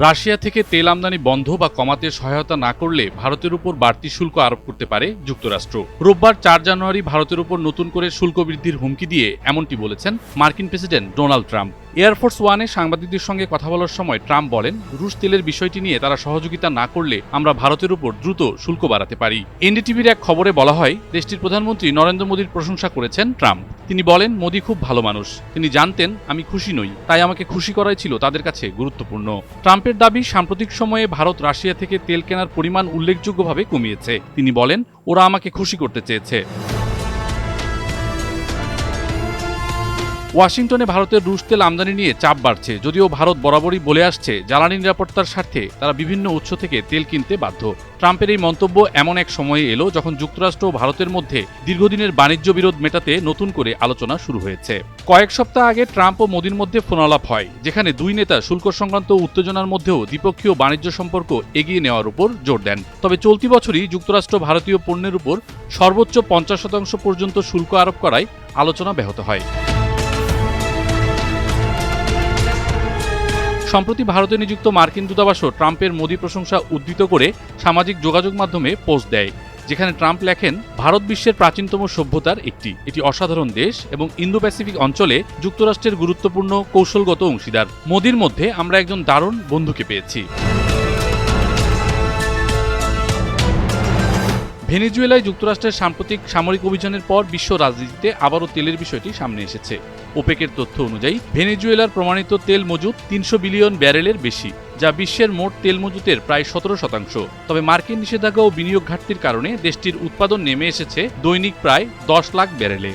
Russia থেকে তেল আমদানি বন্ধ বা কমাতে সহায়তা না করলে ভারতের উপর বাড়তি শুল্ক আরোপ করতে পারে যুক্তরাষ্ট্র। রোববার ৪ জানুয়ারি ভারতের উপর নতুন করে শুল্ক বৃদ্ধির হুমকি দিয়ে এমনটি বলেছেন মার্কিন প্রেসিডেন্ট ডোনাল্ড ট্রাম্প। এয়ারফোর্স ওয়ানে সাংবাদিকদের সঙ্গে কথা বলার সময় ট্রাম্প বলেন, রুশ তেলের বিষয়টি নিয়ে তারা সহযোগিতা না করলে আমরা ভারতের উপর দ্রুত শুল্ক বাড়াতে পারি। এনডিটিভির এক খবরে বলা হয়, দেশটির প্রধানমন্ত্রী নরেন্দ্র মোদীর প্রশংসা করেছেন ট্রাম্প। তিনি বলেন, মোদী খুব ভালো মানুষ, তিনি জানতেন আমি খুশি নই, তাই আমাকে খুশি করাই ছিল তাদের কাছে গুরুত্বপূর্ণ। ট্রাম্পের দাবি, সাম্প্রতিক সময়ে ভারত রাশিয়া থেকে তেল কেনার পরিমাণ উল্লেখযোগ্যভাবে কমিয়েছে। তিনি বলেন, ওরা আমাকে খুশি করতে চেয়েছে। ওয়াশিংটনে ভারতের রুশ তেল আমদানি নিয়ে চাপ বাড়ছে, যদিও ভারত বরাবরই বলে আসছে জ্বালানি নিরাপত্তার স্বার্থে তারা বিভিন্ন উৎস থেকে তেল কিনতে বাধ্য। ট্রাম্পের এই মন্তব্য এমন এক সময়ে এলো যখন যুক্তরাষ্ট্র ও ভারতের মধ্যে দীর্ঘদিনের বাণিজ্য বিরোধ মেটাতে নতুন করে আলোচনা শুরু হয়েছে। কয়েক সপ্তাহ আগে ট্রাম্প ও মোদীর মধ্যে ফোনালাপ হয়, যেখানে দুই নেতা শুল্ক সংক্রান্ত উত্তেজনার মধ্যেও দ্বিপক্ষীয় বাণিজ্য সম্পর্ক এগিয়ে নেওয়ার উপর জোর দেন। তবে চলতি বছরই যুক্তরাষ্ট্র ভারতীয় পণ্যের উপর সর্বোচ্চ 50% পর্যন্ত শুল্ক আরোপ করায় আলোচনা ব্যাহত হয়। সম্প্রতি ভারতে নিযুক্ত মার্কিন দূতাবাসও ট্রাম্পের মোদী প্রশংসা উদ্ধৃত করে সামাজিক যোগাযোগ মাধ্যমে পোস্ট দেয়, যেখানে ট্রাম্প লেখেন, ভারত বিশ্বের প্রাচীনতম সভ্যতার একটি, এটি অসাধারণ দেশ এবং ইন্দো প্যাসিফিক অঞ্চলে যুক্তরাষ্ট্রের গুরুত্বপূর্ণ কৌশলগত অংশীদার। মোদীর মধ্যে আমরা একজন দারুণ বন্ধুকে পেয়েছি। ভেনেজুয়েলায় যুক্তরাষ্ট্রের সাম্প্রতিক সামরিক অভিযানের পর বিশ্ব রাজনীতিতে আবারও তেলের বিষয়টি সামনে এসেছে। ওপেকের তথ্য অনুযায়ী ভেনেজুয়েলার প্রমাণিত তেল মজুত 300 বিলিয়ন ব্যারেলের বেশি, যা বিশ্বের মোট তেল মজুতের প্রায় 17%। তবে মার্কিন নিষেধাজ্ঞা ও বিনিয়োগ ঘাটতির কারণে দেশটির উৎপাদন নেমে এসেছে দৈনিক প্রায় 10 লাখ ব্যারেলে।